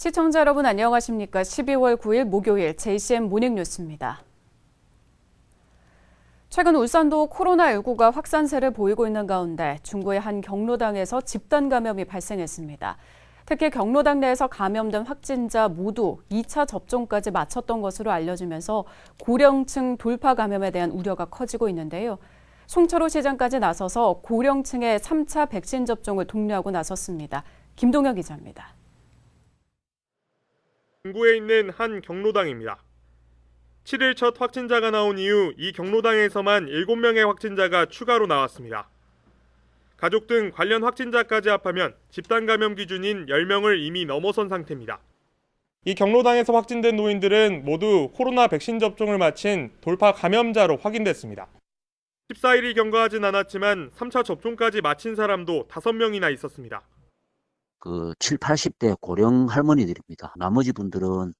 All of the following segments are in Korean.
시청자 여러분 안녕하십니까? 12월 9일 목요일 JCM 모닝뉴스입니다. 최근 울산도 코로나19가 확산세를 보이고 있는 가운데 중구의 한 경로당에서 집단 감염이 발생했습니다. 특히 경로당 내에서 감염된 확진자 모두 2차 접종까지 마쳤던 것으로 알려지면서 고령층 돌파 감염에 대한 우려가 커지고 있는데요. 송철호 시장까지 나서서 고령층의 3차 백신 접종을 독려하고 나섰습니다. 김동혁 기자입니다. 중구에 있는 한 경로당입니다. 7일 첫 확진자가 나온 이후 이 경로당에서만 7명의 확진자가 추가로 나왔습니다. 가족 등 관련 확진자까지 합하면 집단 감염 기준인 10명을 이미 넘어선 상태입니다. 이 경로당에서 확진된 노인들은 모두 코로나 백신 접종을 마친 돌파 감염자로 확인됐습니다. 14일이 경과하진 않았지만 3차 접종까지 마친 사람도 5명이나 있었습니다. 7, 80대 고령 할머니들입니다. 나머지 분들은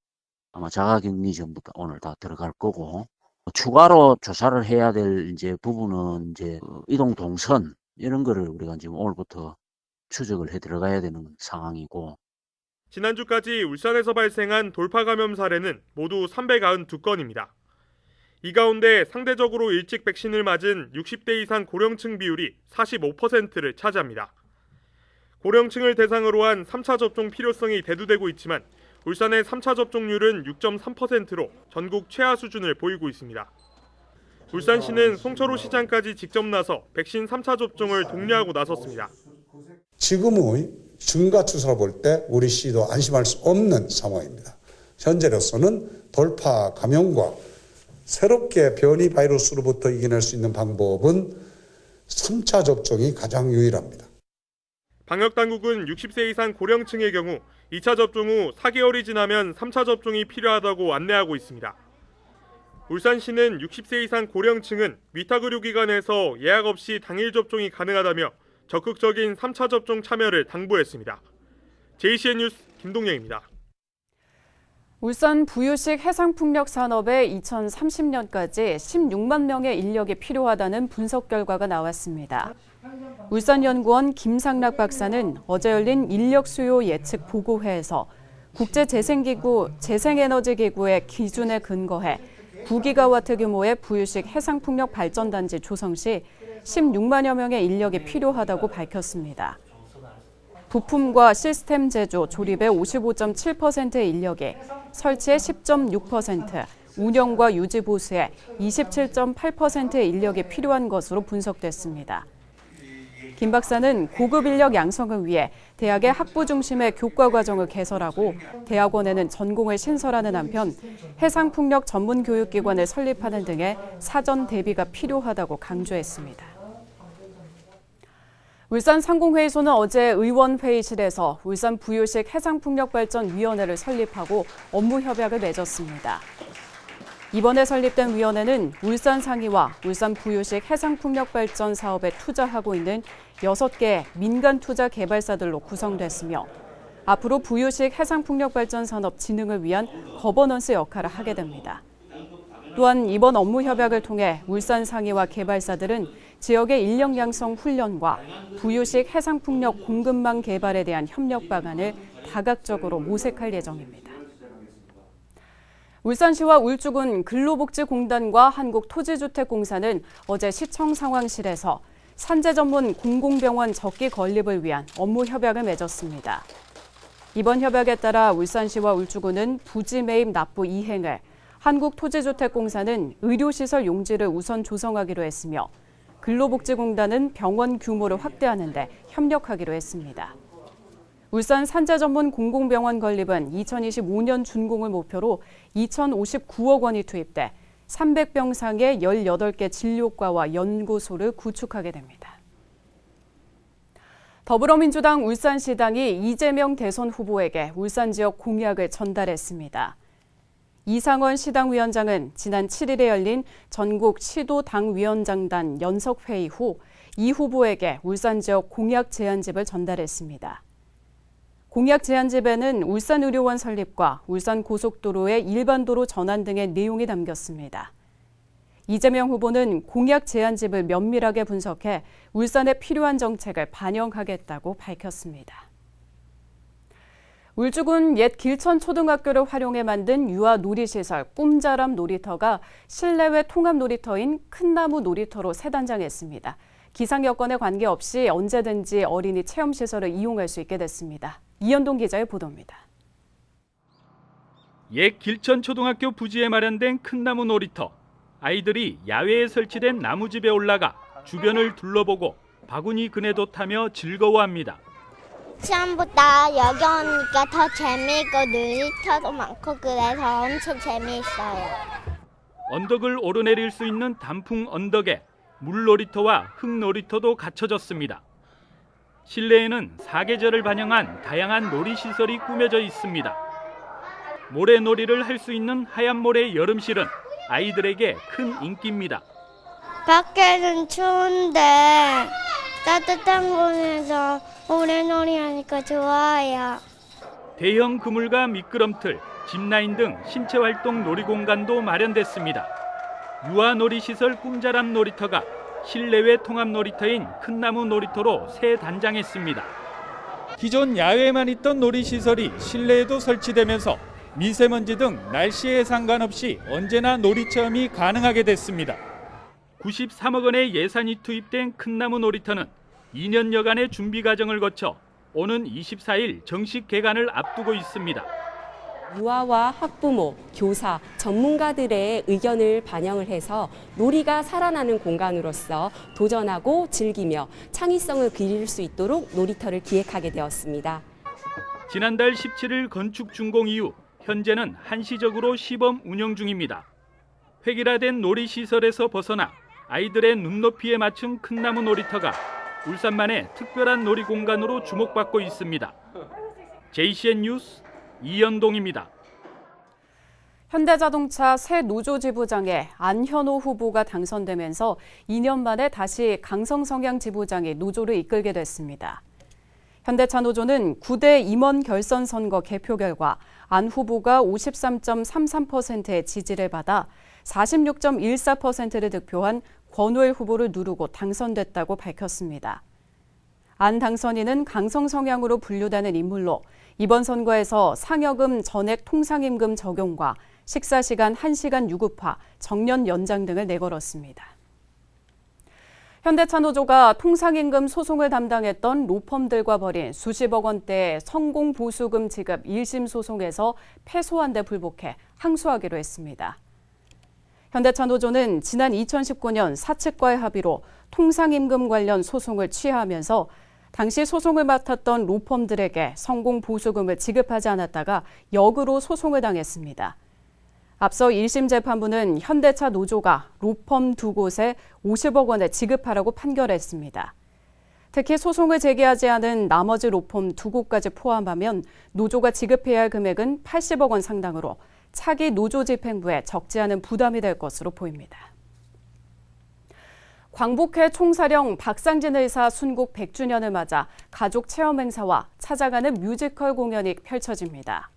아마 자가격리 전부터 오늘 다 들어갈 거고, 추가로 조사를 해야 될 부분은 이동 동선 이런 거를 우리가 지금 오늘부터 추적을 해 들어가야 되는 상황이고. 지난주까지 울산에서 발생한 돌파 감염 사례는 모두 392건입니다. 이 가운데 상대적으로 일찍 백신을 맞은 60대 이상 고령층 비율이 45%를 차지합니다. 고령층을 대상으로 한 3차 접종 필요성이 대두되고 있지만 울산의 3차 접종률은 6.3%로 전국 최하 수준을 보이고 있습니다. 울산시는 송철호 시장까지 직접 나서 백신 3차 접종을 독려하고 나섰습니다. 지금의 증가 추세를 볼 때 우리 시도 안심할 수 없는 상황입니다. 현재로서는 돌파 감염과 새롭게 변이 바이러스로부터 이겨낼 수 있는 방법은 3차 접종이 가장 유일합니다. 방역당국은 60세 이상 고령층의 경우 2차 접종 후 4개월이 지나면 3차 접종이 필요하다고 안내하고 있습니다. 울산시는 60세 이상 고령층은 위탁의료기관에서 예약 없이 당일 접종이 가능하다며 적극적인 3차 접종 참여를 당부했습니다. JCN 뉴스 김동영입니다. 울산 부유식 해상풍력 산업에 2030년까지 16만 명의 인력이 필요하다는 분석 결과가 나왔습니다. 울산연구원 김상락 박사는 어제 열린 인력 수요 예측 보고회에서 국제재생기구 재생에너지기구의 기준에 근거해 9기가와트 규모의 부유식 해상풍력 발전단지 조성 시 16만여 명의 인력이 필요하다고 밝혔습니다. 부품과 시스템 제조, 조립의 55.7%의 인력이 설치의 10.6%, 운영과 유지 보수에 27.8%의 인력이 필요한 것으로 분석됐습니다. 김 박사는 고급 인력 양성을 위해 대학의 학부 중심의 교과 과정을 개설하고 대학원에는 전공을 신설하는 한편 해상풍력 전문 교육기관을 설립하는 등의 사전 대비가 필요하다고 강조했습니다. 울산 상공회의소는 어제 의원회의실에서 울산 부유식 해상풍력발전위원회를 설립하고 업무 협약을 맺었습니다. 이번에 설립된 위원회는 울산 상위와 울산 부유식 해상풍력발전 사업에 투자하고 있는 6개 민간 투자 개발사들로 구성됐으며 앞으로 부유식 해상풍력발전 산업 진흥을 위한 거버넌스 역할을 하게 됩니다. 또한 이번 업무 협약을 통해 울산 상위와 개발사들은 지역의 인력 양성 훈련과 부유식 해상풍력 공급망 개발에 대한 협력 방안을 다각적으로 모색할 예정입니다. 울산시와 울주군 근로복지공단과 한국토지주택공사는 어제 시청 상황실에서 산재 전문 공공병원 적기 건립을 위한 업무 협약을 맺었습니다. 이번 협약에 따라 울산시와 울주군은 부지 매입 납부 이행을, 한국토지주택공사는 의료시설 용지를 우선 조성하기로 했으며 근로복지공단은 병원 규모를 확대하는 데 협력하기로 했습니다. 울산 산재 전문 공공병원 건립은 2025년 준공을 목표로 2,059억 원이 투입돼 300병상의 18개 진료과와 연구소를 구축하게 됩니다. 더불어민주당 울산시당이 이재명 대선 후보에게 울산 지역 공약을 전달했습니다. 이상원 시당위원장은 지난 7일에 열린 전국 시도당위원장단 연석회의 후 이 후보에게 울산 지역 공약 제안집을 전달했습니다. 공약 제안집에는 울산의료원 설립과 울산고속도로의 일반도로 전환 등의 내용이 담겼습니다. 이재명 후보는 공약 제안집을 면밀하게 분석해 울산에 필요한 정책을 반영하겠다고 밝혔습니다. 울주군 옛 길천초등학교를 활용해 만든 유아 놀이시설 꿈자람 놀이터가 실내외 통합 놀이터인 큰나무 놀이터로 새 단장했습니다. 기상 여건에 관계없이 언제든지 어린이 체험시설을 이용할 수 있게 됐습니다. 이현동 기자의 보도입니다. 옛 길천초등학교 부지에 마련된 큰나무 놀이터. 아이들이 야외에 설치된 나무집에 올라가 주변을 둘러보고 바구니 그네도 타며 즐거워합니다. 처음보다 여기 오니까 더 재미있고 놀이터도 많고 그래서 엄청 재미있어요. 언덕을 오르내릴 수 있는 단풍 언덕에 물놀이터와 흙놀이터도 갖춰졌습니다. 실내에는 사계절을 반영한 다양한 놀이시설이 꾸며져 있습니다. 모래놀이를 할 수 있는 하얀 모래 여름실은 아이들에게 큰 인기입니다. 밖에는 추운데 따뜻한 곳에서 모래놀이 하니까 좋아요. 대형 그물과 미끄럼틀, 짚라인 등 신체활동 놀이공간도 마련됐습니다. 유아놀이시설 꿈자람 놀이터가 실내외 통합 놀이터인 큰나무 놀이터로 새 단장했습니다. 기존 야외에만 있던 놀이시설이 실내에도 설치되면서 미세먼지 등 날씨에 상관없이 언제나 놀이 체험이 가능하게 됐습니다. 93억 원의 예산이 투입된 큰나무 놀이터는 2년여간의 준비 과정을 거쳐 오는 24일 정식 개관을 앞두고 있습니다. 유아와 학부모, 교사, 전문가들의 의견을 반영을 해서 놀이가 살아나는 공간으로서 도전하고 즐기며 창의성을 기를 수 있도록 놀이터를 기획하게 되었습니다. 지난달 17일 건축 준공 이후 현재는 한시적으로 시범 운영 중입니다. 획일화된 놀이시설에서 벗어나 아이들의 눈높이에 맞춘 큰나무 놀이터가 울산만의 특별한 놀이공간으로 주목받고 있습니다. JCN 뉴스 이현동입니다. 현대자동차 새 노조 지부장에 안현호 후보가 당선되면서 2년 만에 다시 강성성향 지부장이 노조를 이끌게 됐습니다. 현대차 노조는 9대 임원 결선 선거 개표 결과 안 후보가 53.33%의 지지를 받아 46.14%를 득표한 권오엘 후보를 누르고 당선됐다고 밝혔습니다. 안 당선인은 강성 성향으로 분류되는 인물로 이번 선거에서 상여금 전액 통상임금 적용과 식사시간 1시간 유급화, 정년 연장 등을 내걸었습니다. 현대차 노조가 통상임금 소송을 담당했던 로펌들과 벌인 수십억 원대의 성공보수금 지급 1심 소송에서 패소한 데 불복해 항소하기로 했습니다. 현대차 노조는 지난 2019년 사측과의 합의로 통상임금 관련 소송을 취하하면서 당시 소송을 맡았던 로펌들에게 성공보수금을 지급하지 않았다가 역으로 소송을 당했습니다. 앞서 1심 재판부는 현대차 노조가 로펌 두 곳에 50억 원을 지급하라고 판결했습니다. 특히 소송을 제기하지 않은 나머지 로펌 두 곳까지 포함하면 노조가 지급해야 할 금액은 80억 원 상당으로 차기 노조 집행부에 적지 않은 부담이 될 것으로 보입니다. 광복회 총사령 박상진 의사 순국 100주년을 맞아 가족 체험 행사와 찾아가는 뮤지컬 공연이 펼쳐집니다.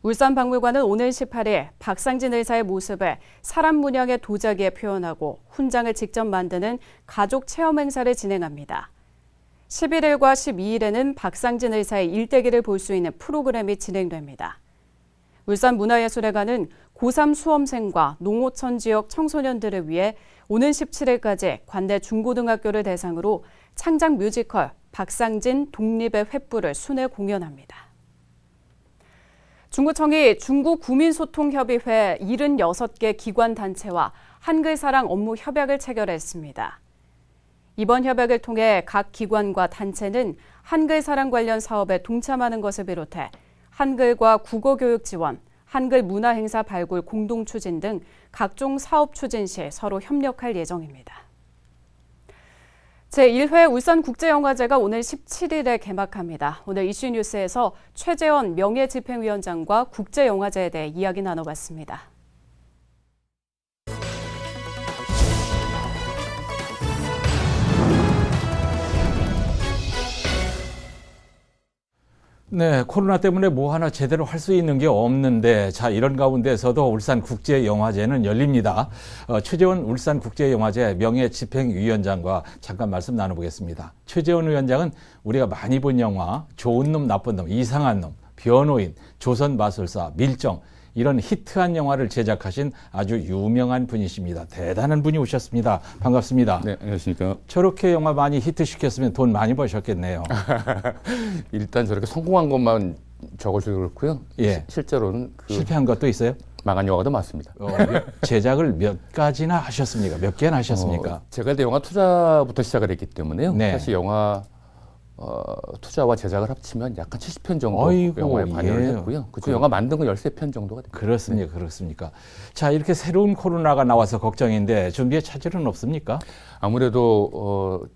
울산박물관은 오늘 18일 박상진 의사의 모습을 사람 문양의 도자기에 표현하고 훈장을 직접 만드는 가족 체험 행사를 진행합니다. 11일과 12일에는 박상진 의사의 일대기를 볼 수 있는 프로그램이 진행됩니다. 울산문화예술회관은 고3 수험생과 농어촌 지역 청소년들을 위해 오는 17일까지 관내 중고등학교를 대상으로 창작 뮤지컬 박상진 독립의 횃불을 순회 공연합니다. 중구청이 중구구민소통협의회 76개 기관단체와 한글사랑 업무 협약을 체결했습니다. 이번 협약을 통해 각 기관과 단체는 한글사랑 관련 사업에 동참하는 것을 비롯해 한글과 국어교육 지원, 한글 문화행사 발굴 공동 추진 등 각종 사업 추진 시 서로 협력할 예정입니다. 제1회 울산국제영화제가 오늘 17일에 개막합니다. 오늘 이슈 뉴스에서 최재원 명예집행위원장과 국제영화제에 대해 이야기 나눠봤습니다. 네, 코로나 때문에 뭐 하나 제대로 할 수 있는 게 없는데, 자, 이런 가운데서도 울산국제영화제는 열립니다. 최재원 울산국제영화제 명예집행위원장과 잠깐 말씀 나눠보겠습니다. 최재원 위원장은 우리가 많이 본 영화, 좋은 놈, 나쁜 놈, 이상한 놈, 변호인, 조선마술사, 밀정 이런 히트한 영화를 제작하신 아주 유명한 분이십니다. 대단한 분이 오셨습니다. 반갑습니다. 네, 안녕하십니까. 저렇게 영화 많이 히트시켰으면 돈 많이 버셨겠네요. 일단 저렇게 성공한 것만 적어주도 그렇고요. 예. 실제로는 실패한 것도 있어요? 망한 영화도 많습니다. 제작을 몇 가지나 하셨습니까? 몇 개나 하셨습니까? 제가 일단 영화 투자부터 시작을 했기 때문에요. 네. 사실 영화 투자와 제작을 합치면 약 한 70편 정도 아이고, 영화에 관여를 예. 했고요. 그중 영화 만든 건 13편 정도가 됩니다. 그렇습니까? 그렇습니까? 자, 이렇게 새로운 코로나가 나와서 걱정인데 준비에 차질은 없습니까? 아무래도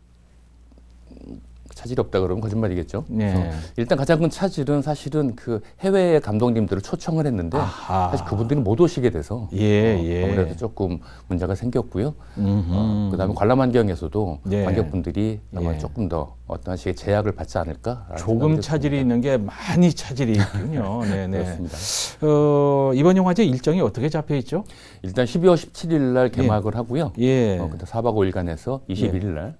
차질이 없다 그러면 거짓말이겠죠. 네. 그래서 일단 가장 큰 차질은 사실은 그 해외 감독님들을 초청을 했는데 아하. 사실 그분들이 못 오시게 돼서 예. 아무래도 조금 문제가 생겼고요. 음흠. 그다음에 관람 환경에서도 예. 관객분들이 아마 예. 조금 더 어떤 식의 제약을 받지 않을까. 조금 차질이 있는 게 많이 차질이 있군요. 네네. 그렇습니다. 이번 영화제 일정이 어떻게 잡혀 있죠? 일단 12월 17일 날 개막을 하고요. 예. 그다음 4박 5일간 해서 21일 날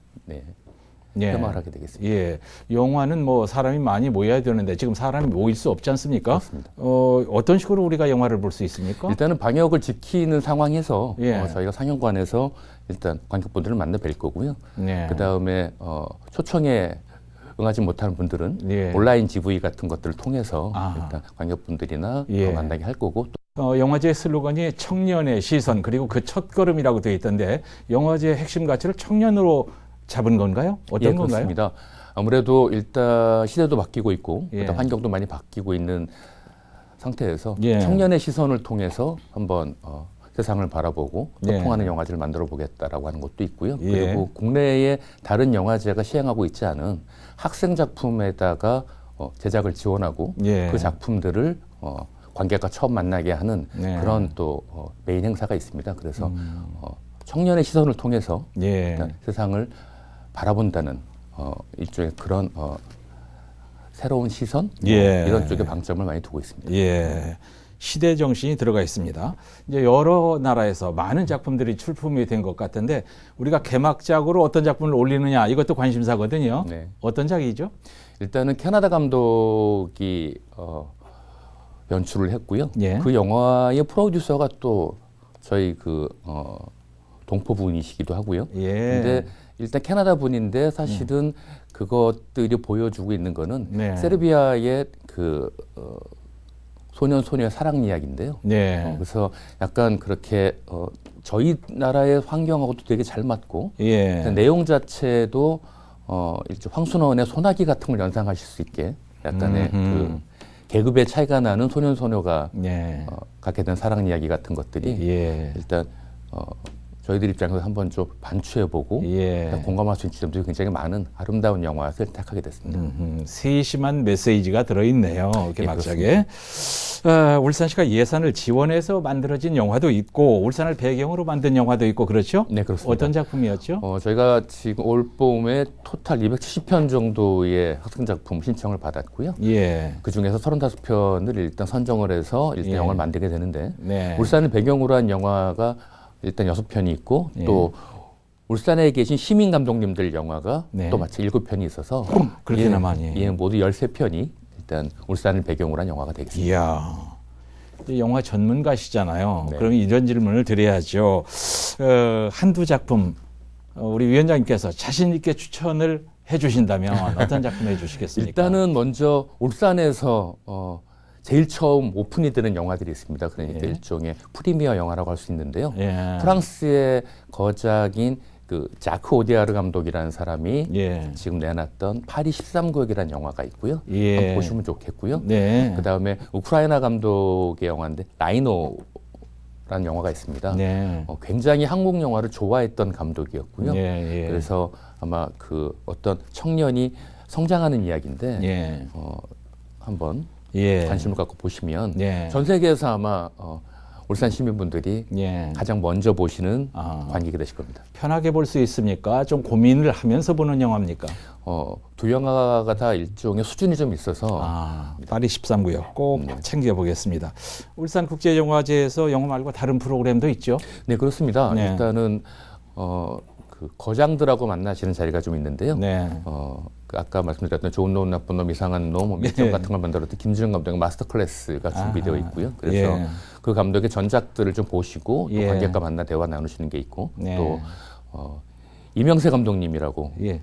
예. 개막을 하게 되겠습니다. 예. 영화는 뭐 사람이 많이 모여야 되는데 지금 사람이 모일 수 없지 않습니까? 그렇습니다. 어떤 식으로 우리가 영화를 볼 수 있습니까? 일단은 방역을 지키는 상황에서 예. 저희가 상영관에서 일단 관객분들을 만나 뵐 거고요. 네. 그다음에 초청에 응하지 못하는 분들은 예. 온라인 GV 같은 것들을 통해서 아. 일단 관객분들이나 예. 만나게 할 거고 영화제 슬로건이 청년의 시선 그리고 그 첫걸음이라고 되어 있던데 영화제의 핵심 가치를 청년으로 잡은 건가요? 어떤 건가요? 그렇습니다. 아무래도 일단 시대도 바뀌고 있고 예. 그다음 환경도 많이 바뀌고 있는 상태에서 예. 청년의 시선을 통해서 한번 세상을 바라보고 예. 소통하는 영화제를 만들어 보겠다라고 하는 것도 있고요. 예. 그리고 국내에 다른 영화제가 시행하고 있지 않은 학생 작품에다가 제작을 지원하고 예. 그 작품들을 관객과 처음 만나게 하는 네. 그런 또 메인 행사가 있습니다. 그래서 청년의 시선을 통해서 예. 일단 세상을 바라본다는 일종의 그런 새로운 시선 예. 이런 쪽에 방점을 많이 두고 있습니다. 예. 시대 정신이 들어가 있습니다. 이제 여러 나라에서 많은 작품들이 출품이 된 것 같은데 우리가 개막작으로 어떤 작품을 올리느냐 이것도 관심사거든요. 네. 어떤 작이죠? 일단은 캐나다 감독이 연출을 했고요. 예. 그 영화의 프로듀서가 또 저희 동포 분이시기도 하고요. 예. 근데 일단 캐나다 분인데 사실은 그것들이 보여주고 있는 거는 네. 세르비아의 소년 소녀의 사랑 이야기인데요. 네. 그래서 약간 그렇게 저희 나라의 환경하고도 되게 잘 맞고 예. 내용 자체도 일종 황순원의 소나기 같은 걸 연상하실 수 있게 약간의 그 계급의 차이가 나는 소년 소녀가 예. 갖게 된 사랑 이야기 같은 것들이 예. 일단 저희들 입장에서 한번 좀 반추해보고 예. 공감할 수 있는 지점들이 굉장히 많은 아름다운 영화를 선택하게 됐습니다. 세심한 메시지가 들어있네요. 이렇게 예, 막작에. 울산시가 예산을 지원해서 만들어진 영화도 있고 울산을 배경으로 만든 영화도 있고 그렇죠? 네, 그렇습니다. 어떤 작품이었죠? 저희가 지금 올 봄에 토탈 270편 정도의 학생 작품 신청을 받았고요. 예. 그 중에서 35편을 일단 선정을 해서 일단 예. 영화를 만들게 되는데 네. 울산을 배경으로 한 영화가 일단 6편이 있고 예. 또 울산에 계신 시민 감독님들 영화가 네. 또 마치 7편이 있어서 그렇게나 많이. 예, 모두 13편이 일단 울산을 배경으로 한 영화가 되겠습니다. 이야. 영화 전문가시잖아요. 네. 그럼 이런 질문을 드려야죠. 한두 작품 우리 위원장님께서 자신 있게 추천을 해주신다면 어떤 작품 해주시겠습니까? 일단은 먼저 울산에서 제일 처음 오픈이 되는 영화들이 있습니다. 그러니까 예. 일종의 프리미어 영화라고 할 수 있는데요. 예. 프랑스의 거작인 그 자크 오디아르 감독이라는 사람이 예. 지금 내놨던 파리 13구역이라는 영화가 있고요. 예. 한번 보시면 좋겠고요. 네. 그 다음에 우크라이나 감독의 영화인데 라이노라는 영화가 있습니다. 네. 굉장히 한국 영화를 좋아했던 감독이었고요. 예, 예. 그래서 아마 그 어떤 청년이 성장하는 이야기인데 예. 한번 예. 관심을 갖고 보시면 예. 전 세계에서 아마 울산 시민분들이 예. 가장 먼저 보시는 아. 관객이 되실 겁니다. 편하게 볼 수 있습니까? 좀 고민을 하면서 보는 영화입니까? 두 영화가 다 일종의 수준이 좀 있어서 파리 13구역 꼭 네. 챙겨보겠습니다. 울산국제영화제에서 영화 말고 다른 프로그램도 있죠? 네, 그렇습니다. 네. 일단은 그 거장들하고 만나시는 자리가 좀 있는데요. 네. 그 아까 말씀드렸던 좋은 놈, 나쁜 놈, 이상한 놈, 밀정 네. 같은 걸 만들었던 김준영 감독의 마스터 클래스가 준비되어 있고요. 그래서 예. 그 감독의 전작들을 좀 보시고 또 예. 관객과 만나 대화 나누시는 게 있고 네. 또 이명세 감독님이라고 예.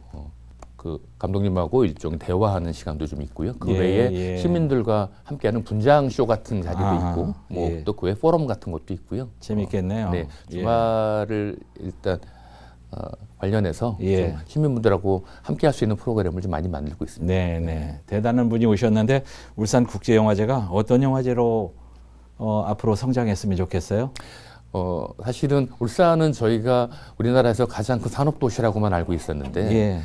그 감독님하고 일종의 대화하는 시간도 좀 있고요. 그 예, 외에 예. 시민들과 함께하는 분장 쇼 같은 자리도 아, 있고 뭐 예. 또 그 외 포럼 같은 것도 있고요. 재밌겠네요. 네, 예. 주말을 일단 관련해서 예. 좀 시민분들하고 함께할 수 있는 프로그램을 좀 많이 만들고 있습니다. 네, 네. 대단한 분이 오셨는데 울산국제영화제가 어떤 영화제로 앞으로 성장했으면 좋겠어요? 사실은 울산은 저희가 우리나라에서 가장 큰 산업도시라고만 알고 있었는데 예.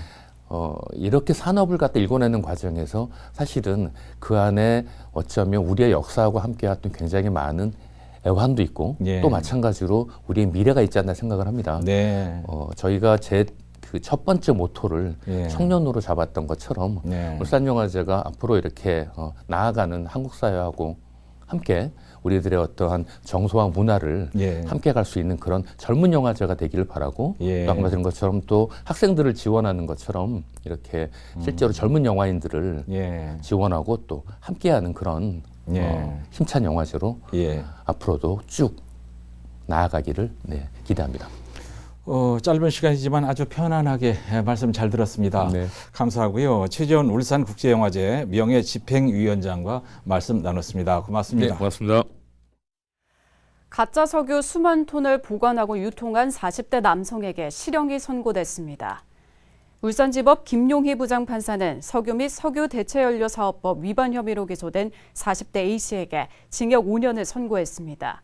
이렇게 산업을 갖다 일궈내는 과정에서 사실은 그 안에 어쩌면 우리의 역사하고 함께했던 굉장히 많은 애환도 있고 예. 또 마찬가지로 우리의 미래가 있지 않나 생각을 합니다. 네. 저희가 그 첫 번째 모토를 예. 청년으로 잡았던 것처럼 네. 울산영화제가 앞으로 이렇게 나아가는 한국 사회하고 함께 우리들의 어떠한 정서와 문화를 예. 함께 갈 수 있는 그런 젊은 영화제가 되기를 바라고 예. 또 아까 말씀드린 것처럼 또 학생들을 지원하는 것처럼 이렇게 실제로 젊은 영화인들을 예. 지원하고 또 함께하는 그런 예. 힘찬 영화제로 예. 앞으로도 쭉 나아가기를 기대합니다. 짧은 시간이지만 아주 편안하게 말씀 잘 들었습니다. 네. 감사하고요. 최재원 울산국제영화제 명예집행위원장과 말씀 나눴습니다. 고맙습니다. 네, 고맙습니다. 가짜 석유 수만 톤을 보관하고 유통한 40대 남성에게 실형이 선고됐습니다. 울산지법 김용희 부장판사는 석유 및 석유 대체연료사업법 위반 혐의로 기소된 40대 A씨에게 징역 5년을 선고했습니다.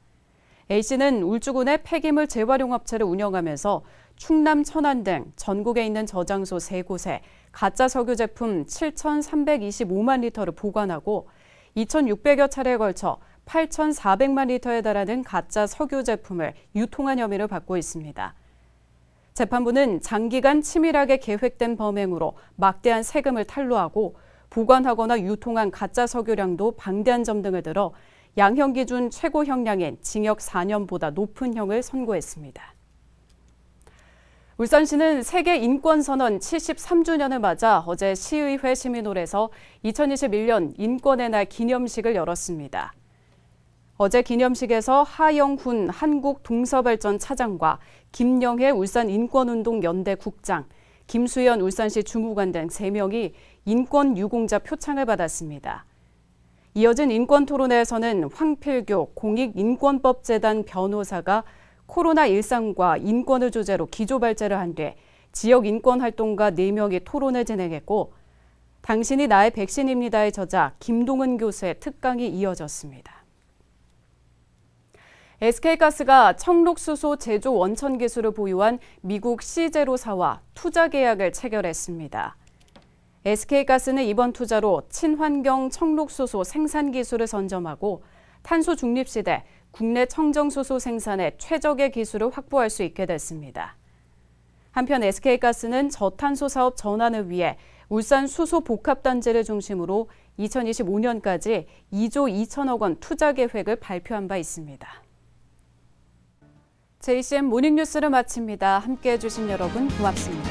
A씨는 울주군의 폐기물 재활용업체를 운영하면서 충남, 천안 등 전국에 있는 저장소 3곳에 가짜 석유 제품 7,325만 리터를 보관하고 2,600여 차례에 걸쳐 8,400만 리터에 달하는 가짜 석유 제품을 유통한 혐의를 받고 있습니다. 재판부는 장기간 치밀하게 계획된 범행으로 막대한 세금을 탈루하고 보관하거나 유통한 가짜 석유량도 방대한 점 등을 들어 양형 기준 최고 형량인 징역 4년보다 높은 형을 선고했습니다. 울산시는 세계 인권선언 73주년을 맞아 어제 시의회 시민홀에서 2021년 인권의 날 기념식을 열었습니다. 어제 기념식에서 하영훈 한국동서발전 차장과 김영혜 울산인권운동연대 국장, 김수연 울산시 주무관 등 3명이 인권유공자 표창을 받았습니다. 이어진 인권토론회에서는 황필교 공익인권법재단 변호사가 코로나19과 인권을 주제로 기조발제를 한 뒤 지역 인권활동가 4명이 토론을 진행했고 당신이 나의 백신입니다의 저자 김동은 교수의 특강이 이어졌습니다. SK가스가 청록수소 제조 원천 기술을 보유한 미국 시제로사와 투자 계약을 체결했습니다. SK가스는 이번 투자로 친환경 청록수소 생산 기술을 선점하고 탄소 중립 시대 국내 청정수소 생산에 최적의 기술을 확보할 수 있게 됐습니다. 한편 SK가스는 저탄소 사업 전환을 위해 울산 수소 복합단지를 중심으로 2025년까지 2조 2천억 원 투자 계획을 발표한 바 있습니다. JCM 모닝뉴스를 마칩니다. 함께해 주신 여러분 고맙습니다.